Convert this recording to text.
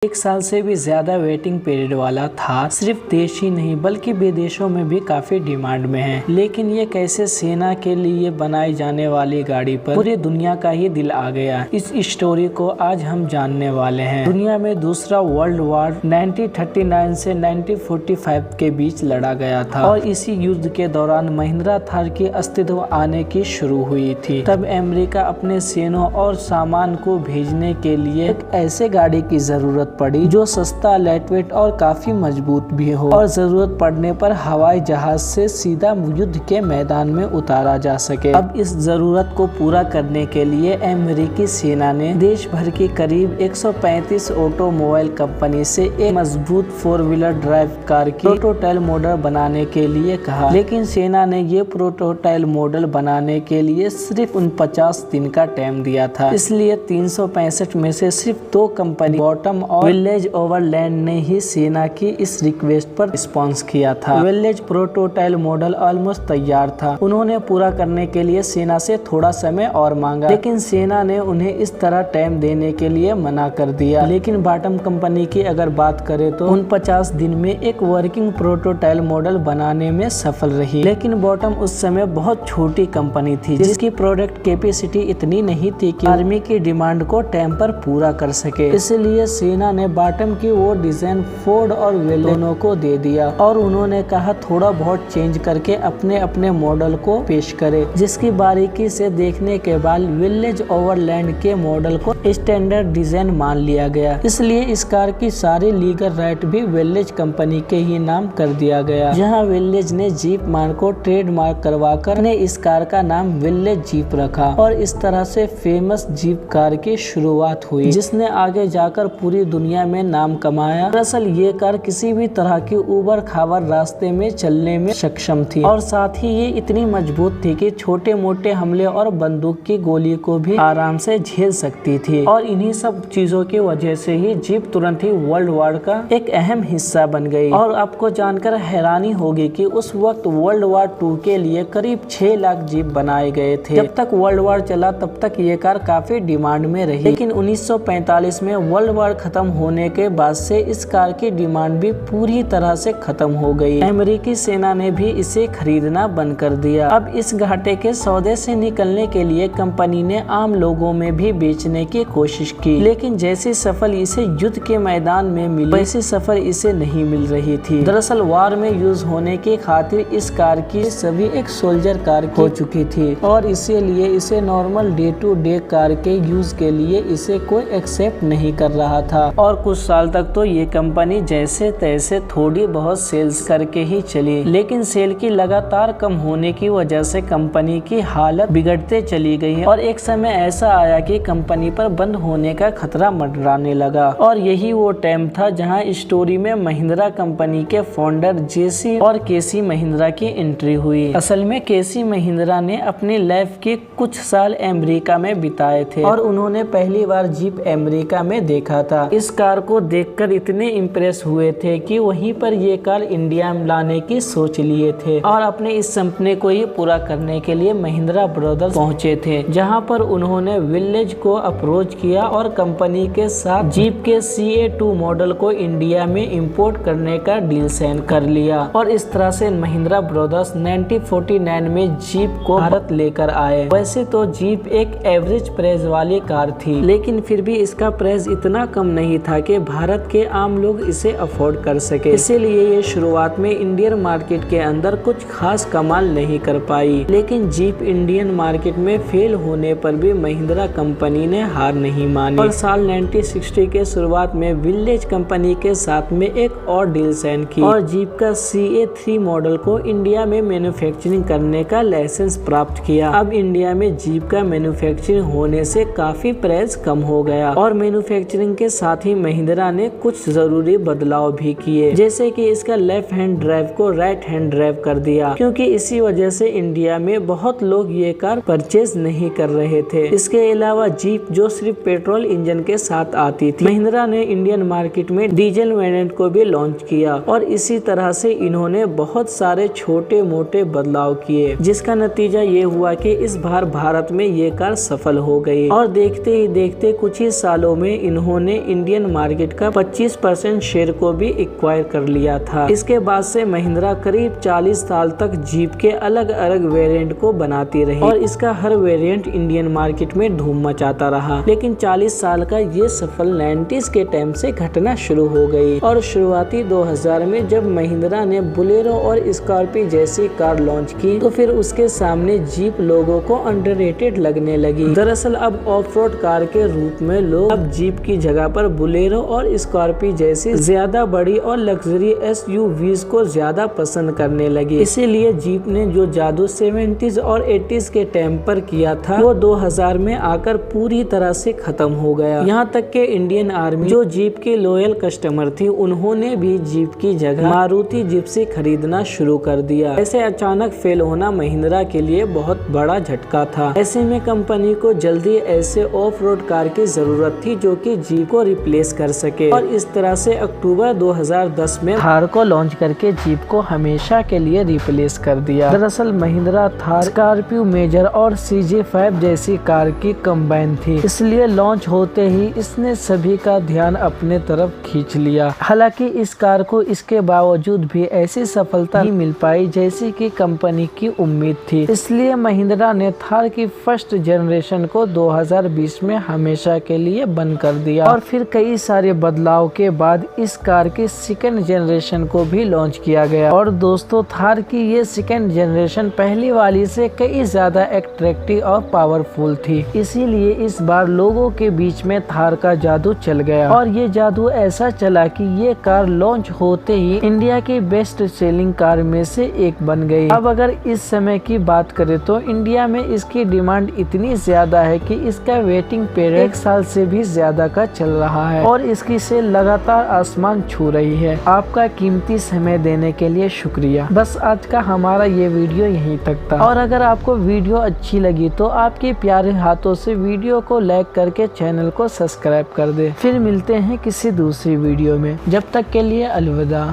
1 साल से भी ज्यादा वेटिंग पीरियड वाला था। सिर्फ देश ही नहीं बल्कि विदेशों में भी काफी डिमांड में है। लेकिन ये कैसे सेना के लिए बनाई जाने वाली गाड़ी पर पूरी दुनिया का ही दिल आ गया, इस स्टोरी को आज हम जानने वाले हैं। दुनिया में दूसरा वर्ल्ड वॉर 1939 से 1945 के बीच लड़ा गया था और इसी युद्ध के दौरान महिंद्रा थार की अस्तित्व आने की शुरू हुई थी। तब अमेरिका अपने सेनाओं और सामान को भेजने के लिए एक ऐसे गाड़ी की जरूरत पड़ी जो सस्ता, लाइटवेट और काफी मजबूत भी हो और जरूरत पड़ने पर हवाई जहाज से सीधा युद्ध के मैदान में उतारा जा सके। अब इस जरूरत को पूरा करने के लिए अमेरिकी सेना ने देश भर की करीब 135 ऑटोमोबाइल कंपनी से एक मजबूत 4 व्हीलर ड्राइव कार की प्रोटोटाइप मॉडल बनाने के लिए कहा। लेकिन सेना ने ये प्रोटोटाइप मॉडल बनाने के लिए सिर्फ 49 दिन का टाइम दिया था। इसलिए 365 में से सिर्फ 2 कंपनी बॉटम और विलेज ओवरलैंड ने ही सेना की इस रिक्वेस्ट पर रिस्पॉन्स किया था। विलेज प्रोटोटाइप मॉडल ऑलमोस्ट तैयार था। उन्होंने पूरा करने के लिए सेना से थोड़ा समय और मांगा, लेकिन सेना ने उन्हें इस तरह टाइम देने के लिए मना कर दिया। लेकिन बॉटम कंपनी की अगर बात करें तो 49 दिन में एक वर्किंग प्रोटोटाइप मॉडल बनाने में सफल रही। लेकिन बॉटम उस समय बहुत छोटी कंपनी थी जिसकी प्रोडक्ट कैपेसिटी इतनी नहीं थी कि आर्मी की डिमांड को टाइम पर पूरा कर सके। इसलिए सेना ने बॉटम की वो डिजाइन फोर्ड और वेल दोनों को दे दिया और उन्होंने कहा थोड़ा बहुत चेंज करके अपने अपने मॉडल को पेश करे, जिसकी बारीकी से देखने के बाद विलेज ओवरलैंड के मॉडल को स्टैंडर्ड डिजाइन मान लिया गया। इसलिए इस कार की सारी लीगल राइट भी विलेज कंपनी के ही नाम कर दिया गया। जहां विलेज ने जीप मार्क को ट्रेडमार्क करवाकर ने इस कार का नाम विलेज जीप रखा और इस तरह से फेमस जीप कार की शुरुआत हुई, जिसने आगे जाकर पूरी दुनिया में नाम कमाया। दरअसल ये कार किसी भी तरह की उबड़ खाबड़ रास्ते में चलने में सक्षम थी और साथ ही ये इतनी मजबूत थी कि छोटे मोटे हमले और बंदूक की गोली को भी आराम से झेल सकती थी। और इन्हीं सब चीजों की वजह से ही जीप तुरंत ही वर्ल्ड वॉर का एक अहम हिस्सा बन गई। और आपको जानकर हैरानी होगी कि उस वक्त वर्ल्ड वॉर 2 के लिए करीब 6 लाख जीप बनाए गए थे। जब तक वर्ल्ड वॉर चला तब तक ये कार काफी डिमांड में रही। लेकिन 1945 में वर्ल्ड वॉर खत्म होने के बाद से इस कार की डिमांड भी पूरी तरह से खत्म हो गई। अमेरिकी सेना ने भी इसे खरीदना बंद कर दिया। अब इस घाटे के सौदे से निकलने के लिए कंपनी ने आम लोगों में भी बेचने की कोशिश की, लेकिन जैसी सफल इसे युद्ध के मैदान में मिली वैसी सफल इसे नहीं मिल रही थी। दरअसल वार में यूज होने की खातिर इस कार की सभी एक सोल्जर कार हो चुकी थी और इसीलिए इसे normal day to day car के यूज के लिए इसे कोई एक्सेप्ट नहीं कर रहा था। और कुछ साल तक तो ये कंपनी जैसे तैसे थोड़ी बहुत सेल्स करके ही चली, लेकिन सेल की लगातार कम होने की वजह से कंपनी की हालत बिगड़ते चली गई और एक समय ऐसा आया कि कंपनी पर बंद होने का खतरा मंडराने लगा। और यही वो टाइम था जहां स्टोरी में महिंद्रा कंपनी के फाउंडर जेसी और केसी महिंद्रा की एंट्री हुई। असल में केसी महिंद्रा ने अपनी लाइफ के कुछ साल अमेरिका में बिताए थे और उन्होंने पहली बार जीप अमेरिका में देखा था। इस कार को देखकर इतने इम्प्रेस हुए थे कि वहीं पर ये कार इंडिया में लाने की सोच लिए थे और अपने इस सपने को ही पूरा करने के लिए महिंद्रा ब्रदर्स पहुंचे थे, जहां पर उन्होंने विलेज को अप्रोच किया और कंपनी के साथ जीप के CA2 मॉडल को इंडिया में इंपोर्ट करने का डील साइन कर लिया। और इस तरह से महिंद्रा ब्रदर्स 1949 में जीप को भारत लेकर आए। वैसे तो जीप एक एवरेज प्राइस वाली कार थी, लेकिन फिर भी इसका प्राइस इतना कम नहीं था कि भारत के आम लोग इसे अफोर्ड कर सके। इसीलिए ये शुरुआत में इंडियन मार्केट के अंदर कुछ खास कमाल नहीं कर पाई। लेकिन जीप इंडियन मार्केट में फेल होने पर भी महिंद्रा कंपनी ने हार नहीं मानी और साल 1960 के शुरुआत में विलेज कंपनी के साथ में एक और डील साइन की और जीप का CA3 मॉडल को इंडिया में मैन्युफैक्चरिंग करने का लाइसेंस प्राप्त किया। अब इंडिया में जीप का मैन्युफैक्चरिंग होने से काफी प्राइस कम हो गया और मैन्युफैक्चरिंग के साथ ही महिंद्रा ने कुछ जरूरी बदलाव भी किए, जैसे कि इसका लेफ्ट हैंड ड्राइव को राइट हैंड ड्राइव कर दिया, क्योंकि इसी वजह से इंडिया में बहुत लोग ये कार परचेज नहीं कर रहे थे। इसके अलावा जीप जो सिर्फ पेट्रोल इंजन के साथ आती थी। महिंद्रा ने इंडियन मार्केट में डीजल वेरिएंट को भी लॉन्च किया और इसी तरह से इन्होंने बहुत सारे छोटे मोटे बदलाव किए, जिसका नतीजा ये हुआ कि इस बार भारत में ये कार सफल हो गई और देखते ही देखते कुछ ही सालों में इन्होंने इंडियन मार्केट का 25% शेयर को भी एक्वायर कर लिया था। इसके बाद से महिंद्रा करीब 40 साल तक जीप के अलग अलग वेरिएंट को बनाती रही और इसका हर वेरिएंट इंडियन मार्केट में धूम मचाता रहा। लेकिन 40 साल का ये सफल 90s के टाइम से घटना शुरू हो गई और शुरुआती 2000 में जब महिंद्रा ने बोलेरो और स्कॉर्पियो जैसी कार लॉन्च की तो फिर उसके सामने जीप लोगों को अंडररेटेड लगने लगी। दरअसल अब ऑफ रोड कार के रूप में लोग अब जीप की जगह पर बोलेरो और स्कॉर्पियो जैसी ज्यादा बड़ी और लग्जरी SUVs को ज्यादा पसंद करने लगे। इसीलिए जीप ने जो जादू 70s और 80s के टाइम पर किया था वो 2000 में आकर पूरी तरह से खत्म हो गया। यहाँ तक के इंडियन आर्मी जो जीप की लॉयल कस्टमर थी उन्होंने भी जीप की जगह मारुति जिप्सी खरीदना शुरू कर दिया। ऐसे अचानक फेल होना महिंद्रा के लिए बहुत बड़ा झटका था। ऐसे में कंपनी को जल्दी ऐसे ऑफ रोड कार की जरूरत थी जो कि जीप को रिप्लेस कर सके और इस तरह से अक्टूबर 2010 में थार को लॉन्च करके जीप को हमेशा के लिए रिप्लेस कर दिया। दरअसल महिंद्रा थार स्कॉर्पियो मेजर और CJ5 जैसी कार की कंबाइन थी, इसलिए लॉन्च होते ही इसने सभी का ध्यान अपने तरफ खींच लिया। हालांकि इस कार को इसके बावजूद भी ऐसी सफलता नहीं मिल पाई जैसी कि कंपनी की उम्मीद थी। इसलिए महिंद्रा ने थार की फर्स्ट जनरेशन को 2020 में हमेशा के लिए बंद कर दिया और फिर कई सारे बदलाव के बाद इस कार की सेकंड जनरेशन को भी लॉन्च किया गया। और दोस्तों थार की ये सेकंड जनरेशन पहली वाली से कई ज्यादा अट्रैक्टिव और पावरफुल थी, इसीलिए इस बार लोगों के बीच में थार का जादू चल गया और ये जादू ऐसा चला कि ये कार लॉन्च होते ही इंडिया की बेस्ट सेलिंग कार में से एक बन गई। अब अगर इस समय की बात करें तो इंडिया में इसकी डिमांड इतनी ज्यादा है कि इसका वेटिंग पीरियड 1 साल से भी ज्यादा का चल रहा है और इसकी सेल लगातार आसमान छू रही है। आपका कीमती समय देने के लिए शुक्रिया। बस आज का हमारा ये वीडियो यहीं तक था और अगर आपको वीडियो अच्छी लगी तो आपके प्यारे हाथों से वीडियो को लाइक करके चैनल को सब्सक्राइब कर दे। फिर मिलते हैं किसी दूसरी वीडियो में, जब तक के लिए अलविदा।